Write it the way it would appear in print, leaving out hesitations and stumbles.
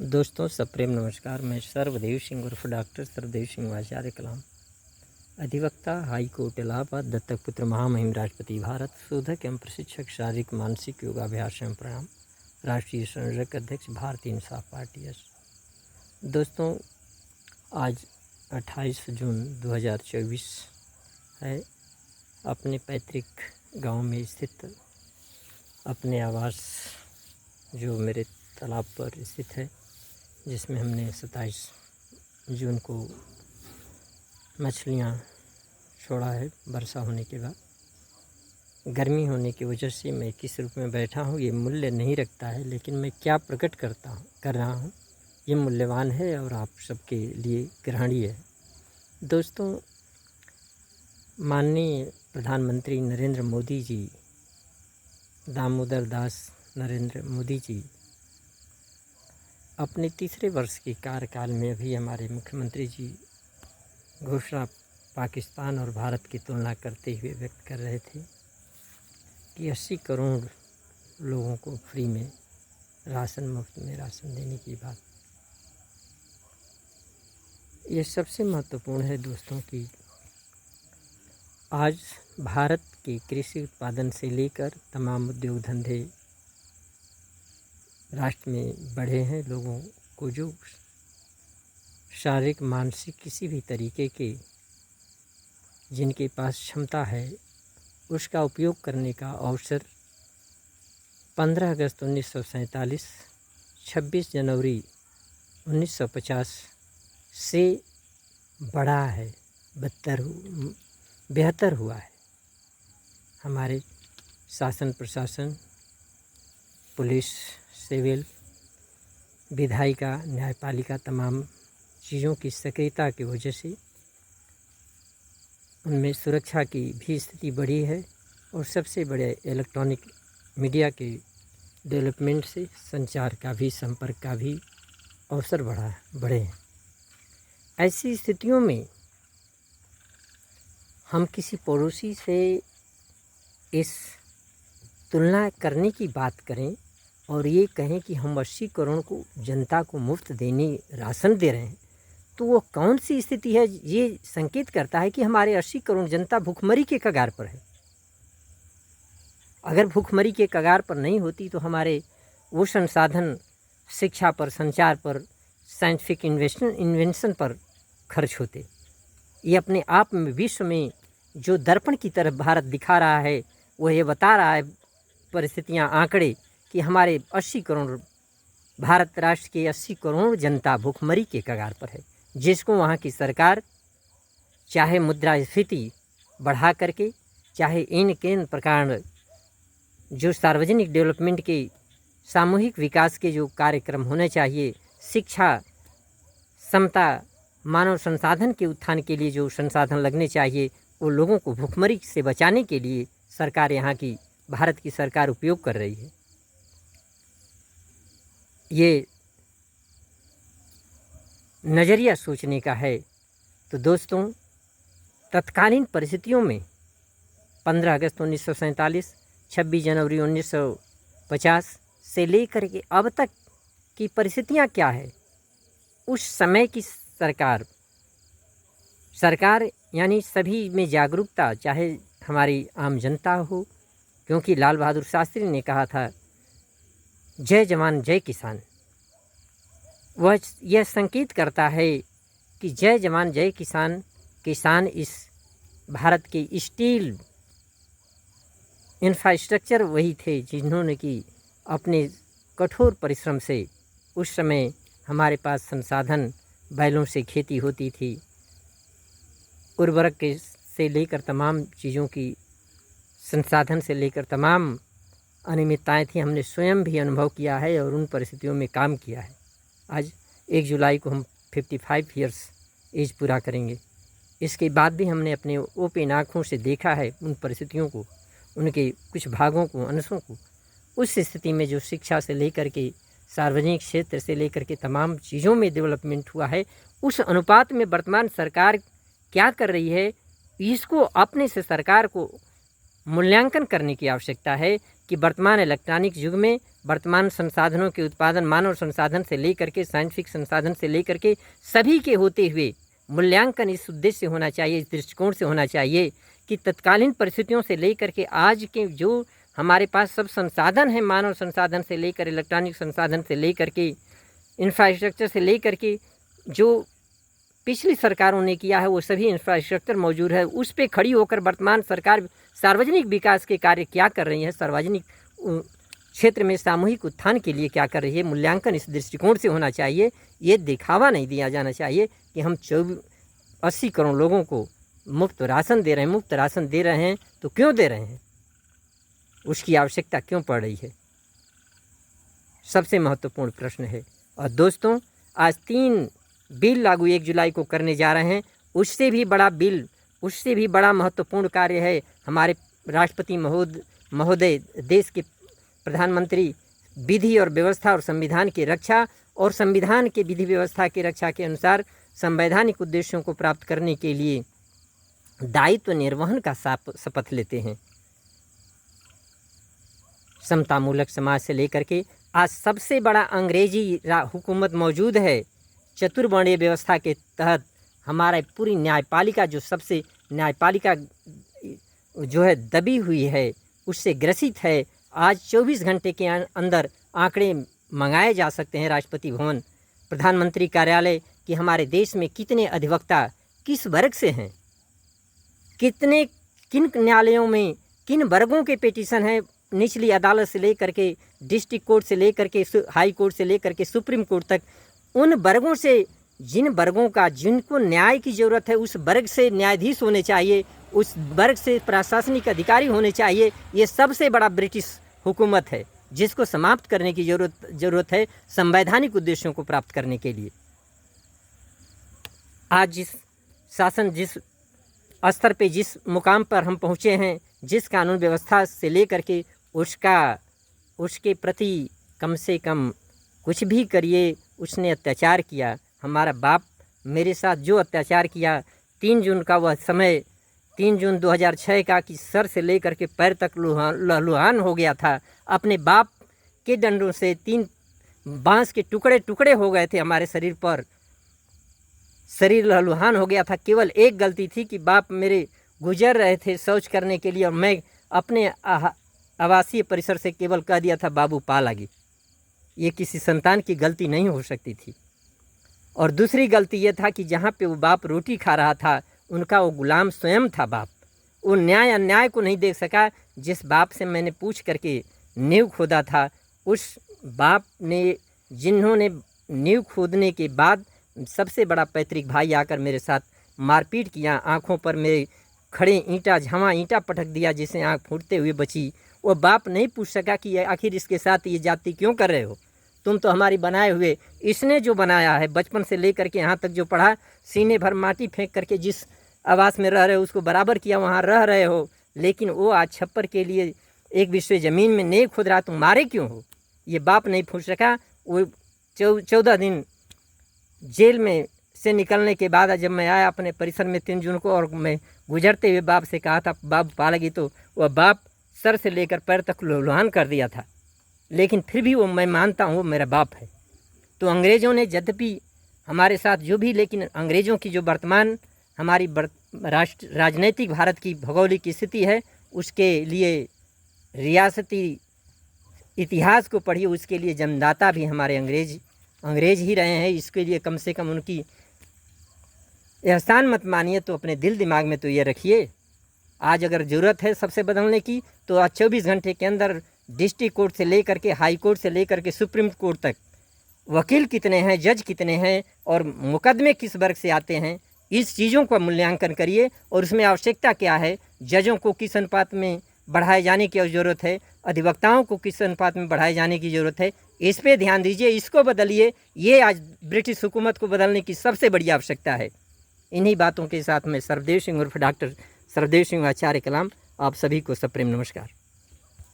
दोस्तों सप्रेम नमस्कार। मैं सर्वदेव सिंह उर्फ डॉक्टर सर्वदेव सिंह आचार्य कलाम, अधिवक्ता, हाई कोर्ट इलाहाबाद, दत्तक पुत्र, महामहिम राष्ट्रपति भारत, शोधक एवं प्रशिक्षक, शारीरिक मानसिक योगाभ्यास एवं प्राणायाम, राष्ट्रीय संयोजक अध्यक्ष, भारतीय इंसाफ पार्टी एस। दोस्तों आज 28 जून 2024 है। अपने पैतृक गांव में स्थित अपने आवास जो मेरे तालाब पर स्थित है, जिसमें हमने 27 जून को मछलियाँ छोड़ा है। वर्षा होने के बाद गर्मी होने की वजह से मैं किस रूप में बैठा हूँ ये मूल्य नहीं रखता है, लेकिन मैं क्या प्रकट कर रहा हूँ ये मूल्यवान है और आप सबके लिए ग्रहणीय है। दोस्तों माननीय प्रधानमंत्री नरेंद्र मोदी जी, दामोदर दास नरेंद्र मोदी जी अपने तीसरे वर्ष के कार्यकाल में अभी हमारे मुख्यमंत्री जी घोषणा पाकिस्तान और भारत की तुलना करते हुए व्यक्त कर रहे थे कि 80 करोड़ लोगों को फ्री में राशन, मुफ्त में राशन देने की बात। ये सबसे महत्वपूर्ण है दोस्तों कि आज भारत के कृषि उत्पादन से लेकर तमाम उद्योग धंधे राष्ट्र में बढ़े हैं। लोगों को जो शारीरिक मानसिक किसी भी तरीके के जिनके पास क्षमता है उसका उपयोग करने का अवसर 15 अगस्त 1947, 26 जनवरी 1950 से बढ़ा है, बेहतर हुआ है। हमारे शासन प्रशासन, पुलिस, सिविल, विधायिका, न्यायपालिका तमाम चीज़ों की सक्रियता की वजह से उनमें सुरक्षा की भी स्थिति बढ़ी है और सबसे बड़े इलेक्ट्रॉनिक मीडिया के डेवलपमेंट से संचार का भी, संपर्क का भी अवसर बढ़े हैं। ऐसी स्थितियों में हम किसी पड़ोसी से इस तुलना करने की बात करें और ये कहें कि हम 80 करोड़ को जनता को मुफ्त देने राशन दे रहे हैं, तो वो कौन सी स्थिति है? ये संकेत करता है कि हमारे 80 करोड़ जनता भूखमरी के कगार पर है। अगर भूखमरी के कगार पर नहीं होती तो हमारे वो संसाधन शिक्षा पर, संचार पर, साइंटिफिक इन्वेंशन पर खर्च होते। ये अपने आप में विश्व में जो दर्पण की तरफ भारत दिखा रहा है वो ये बता रहा है परिस्थितियाँ, आंकड़े कि हमारे 80 करोड़ भारत राष्ट्र के 80 करोड़ जनता भूखमरी के कगार पर है, जिसको वहाँ की सरकार चाहे मुद्रास्फीति बढ़ा करके, चाहे इन केन प्रकार जो सार्वजनिक डेवलपमेंट के, सामूहिक विकास के जो कार्यक्रम होने चाहिए, शिक्षा, समता, मानव संसाधन के उत्थान के लिए जो संसाधन लगने चाहिए, वो लोगों को भूखमरी से बचाने के लिए सरकार, यहाँ की भारत की सरकार उपयोग कर रही है। ये नज़रिया सोचने का है। तो दोस्तों तत्कालीन परिस्थितियों में 15 अगस्त 1947, 26 जनवरी 1950 से लेकर के अब तक की परिस्थितियाँ क्या है? उस समय की सरकार यानी सभी में जागरूकता, चाहे हमारी आम जनता हो, क्योंकि लाल बहादुर शास्त्री ने कहा था जय जवान जय किसान। वह यह संकेत करता है कि जय जवान जय किसान, किसान इस भारत के स्टील इंफ्रास्ट्रक्चर वही थे जिन्होंने कि अपने कठोर परिश्रम से उस समय हमारे पास संसाधन, बैलों से खेती होती थी, उर्वरक के से लेकर तमाम चीज़ों की, संसाधन से लेकर तमाम अनियमितताएँ थी। हमने स्वयं भी अनुभव किया है और उन परिस्थितियों में काम किया है। आज 1 जुलाई को हम 55 ईयर्स एज पूरा करेंगे। इसके बाद भी हमने अपने ओपन आँखों से देखा है उन परिस्थितियों को, उनके कुछ भागों को, अंशों को। उस स्थिति में जो शिक्षा से लेकर के, सार्वजनिक क्षेत्र से लेकर के तमाम चीज़ों में डेवलपमेंट हुआ है, उस अनुपात में वर्तमान सरकार क्या कर रही है, इसको अपने से सरकार को मूल्यांकन करने की आवश्यकता है कि वर्तमान इलेक्ट्रॉनिक युग में वर्तमान संसाधनों के उत्पादन मानव संसाधन से लेकर के साइंटिफिक संसाधन से लेकर के सभी के होते हुए मूल्यांकन इस उद्देश्य से होना चाहिए, इस दृष्टिकोण से होना चाहिए कि तत्कालीन परिस्थितियों से लेकर के आज के जो हमारे पास सब संसाधन हैं, मानव संसाधन से लेकर इलेक्ट्रॉनिक संसाधन से लेकर के इंफ्रास्ट्रक्चर से लेकर के जो पिछली सरकारों ने किया है वो सभी इंफ्रास्ट्रक्चर मौजूद है। उस पे खड़ी होकर वर्तमान सरकार सार्वजनिक विकास के कार्य क्या कर रही है, सार्वजनिक क्षेत्र में सामूहिक उत्थान के लिए क्या कर रही है, मूल्यांकन इस दृष्टिकोण से होना चाहिए। ये दिखावा नहीं दिया जाना चाहिए कि हम 80 करोड़ लोगों को मुफ्त राशन दे रहे हैं। मुफ्त राशन दे रहे हैं तो क्यों दे रहे हैं, उसकी आवश्यकता क्यों पड़ रही है, सबसे महत्वपूर्ण प्रश्न है। और दोस्तों, आज 3 बिल लागू 1 जुलाई को करने जा रहे हैं। उससे भी बड़ा बिल, उससे भी बड़ा महत्वपूर्ण कार्य है हमारे राष्ट्रपति महोदय, देश के प्रधानमंत्री विधि और व्यवस्था और संविधान की रक्षा और संविधान के विधि व्यवस्था की रक्षा के अनुसार संवैधानिक उद्देश्यों को प्राप्त करने के लिए दायित्व निर्वहन का शपथ लेते हैं। समतामूलक समाज से लेकर के आज सबसे बड़ा अंग्रेजी हुकूमत मौजूद है। चतुर्वर्णीय व्यवस्था के तहत हमारा पूरी न्यायपालिका जो सबसे न्यायपालिका जो है दबी हुई है, उससे ग्रसित है। आज 24 घंटे के अंदर आंकड़े मंगाए जा सकते हैं राष्ट्रपति भवन, प्रधानमंत्री कार्यालय कि हमारे देश में कितने अधिवक्ता किस वर्ग से हैं, किन न्यायालयों में किन वर्गों के पिटीशन हैं, निचली अदालत से लेकर के डिस्ट्रिक्ट कोर्ट से लेकर के हाई कोर्ट से लेकर के सुप्रीम कोर्ट तक, उन वर्गों से जिन वर्गों का जिनको न्याय की ज़रूरत है उस वर्ग से न्यायाधीश होने चाहिए, उस वर्ग से प्रशासनिक अधिकारी होने चाहिए। ये सबसे बड़ा ब्रिटिश हुकूमत है जिसको समाप्त करने की ज़रूरत है संवैधानिक उद्देश्यों को प्राप्त करने के लिए। आज जिस शासन, जिस स्तर पे, जिस मुकाम पर हम पहुँचे हैं, जिस कानून व्यवस्था से लेकर के उसके प्रति कम से कम कुछ भी करिए, उसने अत्याचार किया। हमारा बाप मेरे साथ जो अत्याचार किया, 3 जून का वह समय, 3 जून 2006 का, कि सर से लेकर के पैर तक लहलुहान हो गया था। अपने बाप के डंडों से 3 बांस के टुकड़े टुकड़े हो गए थे हमारे शरीर पर, शरीर लहलुहान हो गया था। केवल एक गलती थी कि बाप मेरे गुजर रहे थे शौच करने के लिए और मैं अपने आवासीय परिसर से केवल कह दिया था बाबू पा लगी। ये किसी संतान की गलती नहीं हो सकती थी। और दूसरी गलती ये था कि जहाँ पे वो बाप रोटी खा रहा था, उनका वो गुलाम स्वयं था बाप। वो न्याय अन्याय को नहीं देख सका। जिस बाप से मैंने पूछ करके नींव खोदा था, उस बाप ने, जिन्होंने नींव खोदने के बाद सबसे बड़ा पैतृक भाई आकर मेरे साथ मारपीट किया, आँखों पर मेरे खड़े ईंटा पटक दिया जिससे आँख फूटते हुए बची। वो बाप नहीं पूछ सका कि आखिर इसके साथ ये जाति क्यों कर रहे हो, तुम तो हमारी बनाए हुए, इसने जो बनाया है बचपन से लेकर के यहाँ तक जो पढ़ा, सीने भर माटी फेंक करके जिस आवास में रह रहे हो उसको बराबर किया, वहाँ रह रहे हो। लेकिन वो आज छप्पर के लिए एक विषय ज़मीन में नहीं खुद रहा, तुम मारे क्यों हो, ये बाप नहीं पूछ सका। वो 14 दिन जेल में से निकलने के बाद जब मैं आया अपने परिसर में 3 जून को, और मैं गुजरते हुए बाप से कहा था बाप पा लगी, तो वह बाप सर से लेकर पैर तक लुहान कर दिया था। लेकिन फिर भी वो मैं मानता हूँ वो मेरा बाप है। तो अंग्रेज़ों ने यद्यपि हमारे साथ जो भी, लेकिन अंग्रेज़ों की जो वर्तमान हमारी राजनैतिक भारत की भौगोलिक स्थिति है, उसके लिए रियासती इतिहास को पढ़िए, उसके लिए जन्मदाता भी हमारे अंग्रेज़ ही रहे हैं। इसके लिए कम से कम उनकी एहसान मत मानिए, तो अपने दिल दिमाग में तो ये रखिए। आज अगर ज़रूरत है सबसे बदलने की, तो आज 24 घंटे के अंदर डिस्ट्रिक्ट कोर्ट से लेकर के हाई कोर्ट से लेकर के सुप्रीम कोर्ट तक वकील कितने हैं, जज कितने हैं और मुकदमे किस वर्ग से आते हैं, इस चीज़ों का मूल्यांकन करिए। और उसमें आवश्यकता क्या है, जजों को किस अनुपात में बढ़ाए जाने की ज़रूरत है, अधिवक्ताओं को किस अनुपात में बढ़ाए जाने की ज़रूरत है, इस पे ध्यान दीजिए, इसको बदलिए। ये आज ब्रिटिश हुकूमत को बदलने की सबसे बड़ी आवश्यकता है। इन्हीं बातों के साथ मैं सरदेव सिंह उर्फ डॉक्टर सरदेव सिंह आचार्य कलाम आप सभी को सप्रेम नमस्कार।